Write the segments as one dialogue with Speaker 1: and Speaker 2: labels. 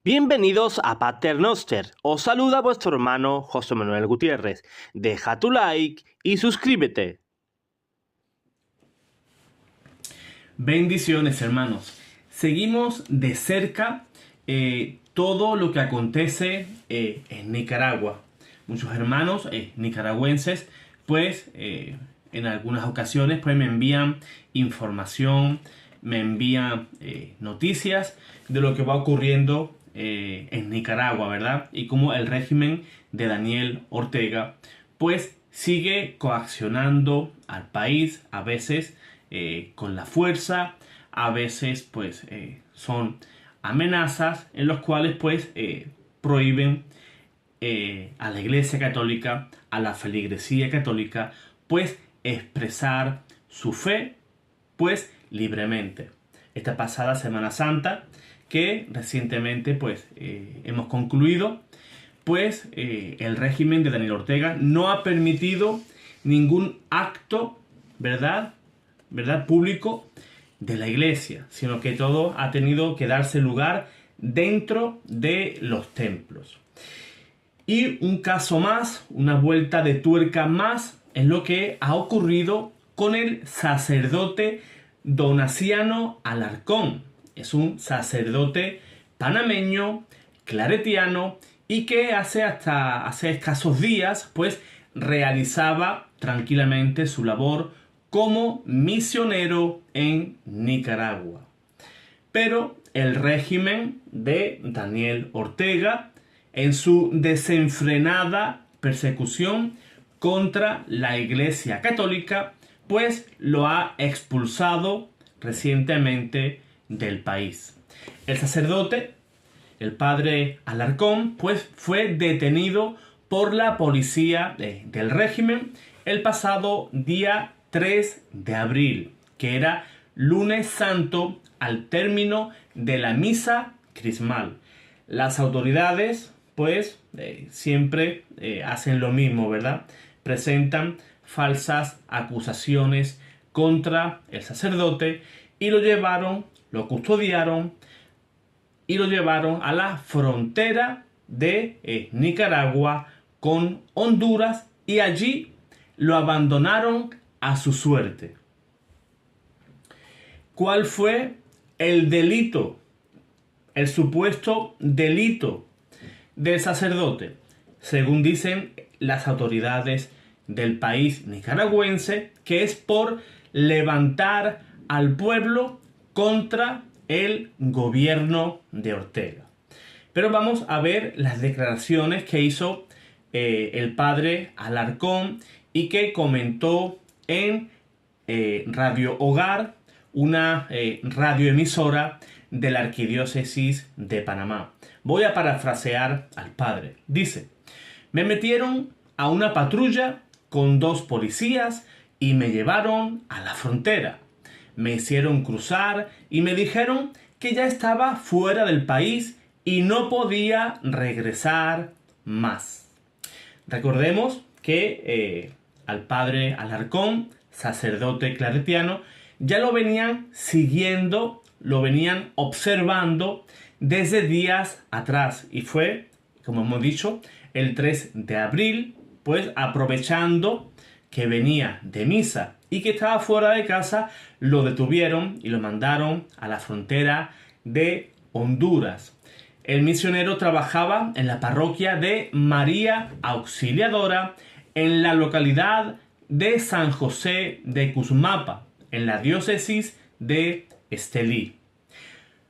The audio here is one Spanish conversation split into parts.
Speaker 1: Bienvenidos a Pater Noster. Os saluda vuestro hermano José Manuel Gutiérrez. Deja tu like y suscríbete.
Speaker 2: Bendiciones, hermanos. Seguimos de cerca todo lo que acontece en Nicaragua. Muchos hermanos nicaragüenses, pues en algunas ocasiones pues me envían información, me envían noticias de lo que va ocurriendo en Nicaragua, ¿verdad? Y cómo el régimen de Daniel Ortega pues sigue coaccionando al país, a veces con la fuerza, a veces pues son amenazas en los cuales pues prohíben a la Iglesia Católica, a la feligresía católica, pues expresar su fe pues libremente. Esta pasada Semana Santa que recientemente pues hemos concluido, pues el régimen de Daniel Ortega no ha permitido ningún acto, ¿verdad? Público de la iglesia, sino que todo ha tenido que darse lugar dentro de los templos. Y un caso más, una vuelta de tuerca más, es lo que ha ocurrido con el sacerdote Donaciano Alarcón. Es un sacerdote panameño, claretiano, y que hace escasos días pues realizaba tranquilamente su labor como misionero en Nicaragua. Pero el régimen de Daniel Ortega, en su desenfrenada persecución contra la Iglesia Católica, pues lo ha expulsado recientemente del país. El sacerdote, el padre Alarcón, pues fue detenido por la policía del régimen el pasado día 3 de abril, que era lunes santo, al término de la misa crismal. Las autoridades pues siempre hacen lo mismo, ¿verdad? Presentan falsas acusaciones contra el sacerdote y lo custodiaron y lo llevaron a la frontera de Nicaragua con Honduras, y allí lo abandonaron a su suerte. ¿Cuál fue el delito, el supuesto delito del sacerdote? Según dicen las autoridades del país nicaragüense, que es por levantar al pueblo contra el gobierno de Ortega. Pero vamos a ver las declaraciones que hizo el padre Alarcón y que comentó en Radio Hogar, una radioemisora de la Arquidiócesis de Panamá. Voy a parafrasear al padre. Dice: me metieron a una patrulla con 2 policías y me llevaron a la frontera. Me hicieron cruzar y me dijeron que ya estaba fuera del país y no podía regresar más. Recordemos que al padre Alarcón, sacerdote claretiano, ya lo venían siguiendo, lo venían observando desde días atrás. Y fue, como hemos dicho, el 3 de abril, pues aprovechando que venía de misa y que estaba fuera de casa, lo detuvieron y lo mandaron a la frontera de Honduras. El misionero trabajaba en la parroquia de María Auxiliadora, en la localidad de San José de Cuzmapa, en la diócesis de Estelí.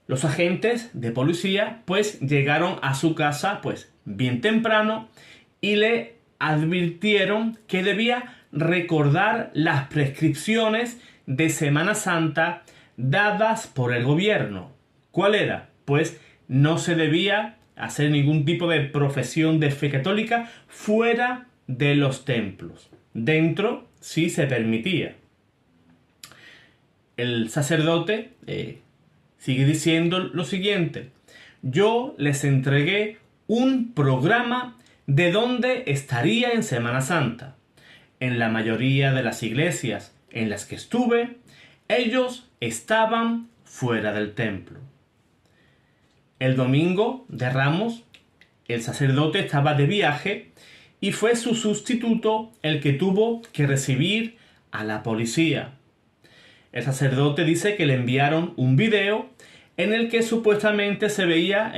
Speaker 2: Los agentes de policía pues llegaron a su casa pues bien temprano y le advirtieron que debía recordar las prescripciones de Semana Santa dadas por el gobierno. ¿Cuál era? Pues no se debía hacer ningún tipo de profesión de fe católica fuera de los templos. Dentro sí se permitía. El sacerdote sigue diciendo lo siguiente: yo les entregué un programa de dónde estaría en Semana Santa. En la mayoría de las iglesias en las que estuve, ellos estaban fuera del templo. El domingo de Ramos, el sacerdote estaba de viaje y fue su sustituto el que tuvo que recibir a la policía. El sacerdote dice que le enviaron un video en el que supuestamente se veía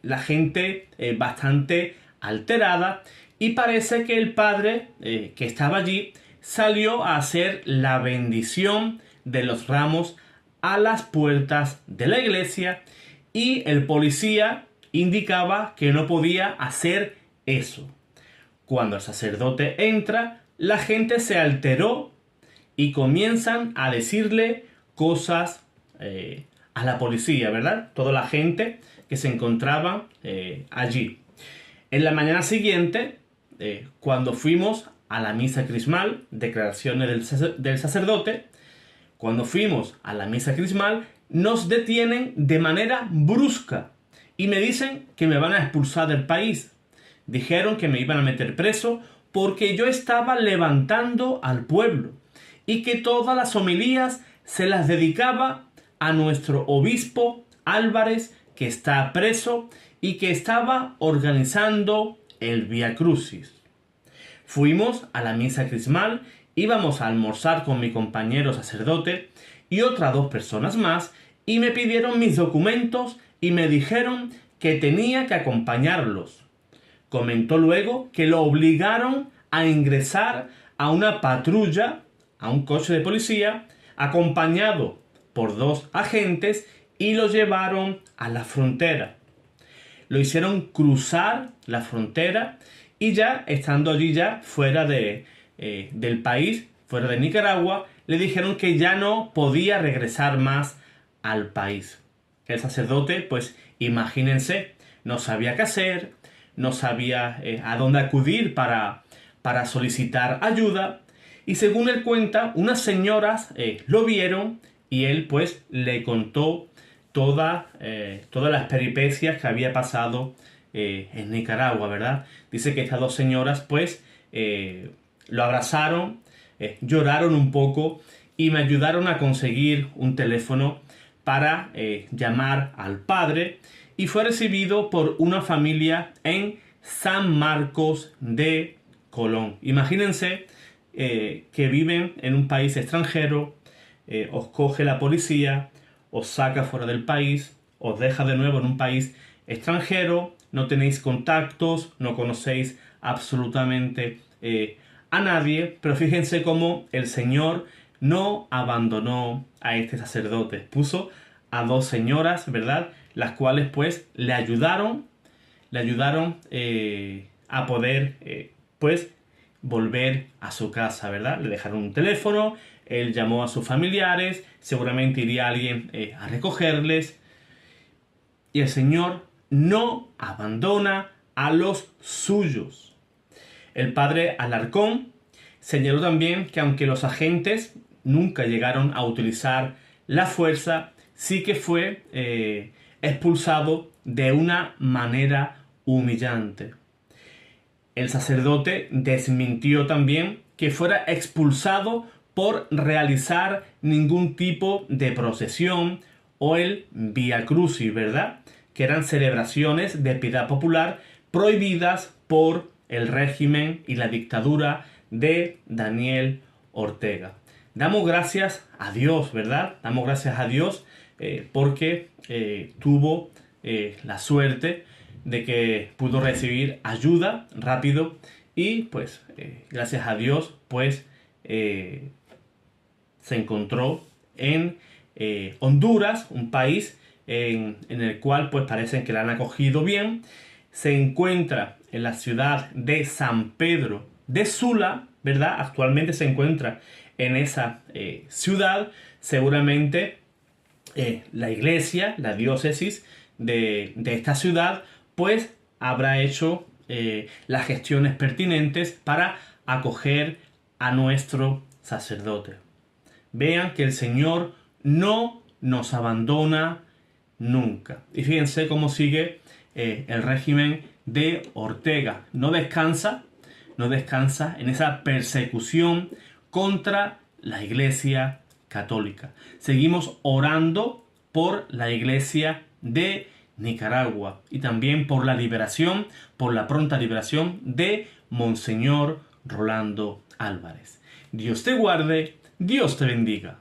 Speaker 2: la gente bastante alterada y parece que el padre que estaba allí salió a hacer la bendición de los ramos a las puertas de la iglesia y el policía indicaba que no podía hacer eso. Cuando el sacerdote entra, la gente se alteró y comienzan a decirle cosas a la policía, ¿verdad? Toda la gente que se encontraba allí. En la mañana siguiente, cuando fuimos a la misa crismal, declaraciones del sacerdote, cuando fuimos a la misa crismal, nos detienen de manera brusca y me dicen que me van a expulsar del país. Dijeron que me iban a meter preso porque yo estaba levantando al pueblo y que todas las homilías se las dedicaba a nuestro obispo Álvarez, que está preso y que estaba organizando el Vía Crucis. Fuimos a la misa crismal, íbamos a almorzar con mi compañero sacerdote y otras 2 personas más y me pidieron mis documentos y me dijeron que tenía que acompañarlos. Comentó luego que lo obligaron a ingresar a una patrulla, a un coche de policía, acompañado por 2 agentes y lo llevaron a la frontera. Lo hicieron cruzar la frontera y ya estando allí ya fuera del país, fuera de Nicaragua, le dijeron que ya no podía regresar más al país. El sacerdote, pues imagínense, no sabía qué hacer, no sabía a dónde acudir para solicitar ayuda y según él cuenta, unas señoras lo vieron y él pues le contó todas las peripecias que había pasado en Nicaragua, ¿verdad? Dice que estas 2 señoras pues lo abrazaron, lloraron un poco y me ayudaron a conseguir un teléfono para llamar al padre y fue recibido por una familia en San Marcos de Colón. Imagínense que viven en un país extranjero, os coge la policía, os saca fuera del país, os deja de nuevo en un país extranjero, no tenéis contactos, no conocéis absolutamente a nadie, pero fíjense cómo el Señor no abandonó a este sacerdote, puso a 2 señoras, ¿verdad? Las cuales pues le ayudaron a poder pues volver a su casa, ¿verdad? Le dejaron un teléfono, él llamó a sus familiares, seguramente iría alguien a recogerles. Y el Señor no abandona a los suyos. El padre Alarcón señaló también que aunque los agentes nunca llegaron a utilizar la fuerza, sí que fue expulsado de una manera humillante. El sacerdote desmintió también que fuera expulsado por realizar ningún tipo de procesión o el Vía Crucis, ¿verdad? Que eran celebraciones de piedad popular prohibidas por el régimen y la dictadura de Daniel Ortega. Damos gracias a Dios, ¿verdad? Damos gracias a Dios porque tuvo la suerte de que pudo recibir ayuda rápido y pues gracias a Dios pues se encontró en Honduras, un país en el cual pues parecen que la han acogido bien. Se encuentra en la ciudad de San Pedro de Sula, ¿verdad? Actualmente se encuentra en esa ciudad. Seguramente la iglesia, la diócesis de esta ciudad, pues habrá hecho las gestiones pertinentes para acoger a nuestro sacerdote. Vean que el Señor no nos abandona nunca. Y fíjense cómo sigue el régimen de Ortega. No descansa en esa persecución contra la Iglesia Católica. Seguimos orando por la Iglesia de Nicaragua, y también por la liberación, por la pronta liberación de Monseñor Rolando Álvarez. Dios te guarde, Dios te bendiga.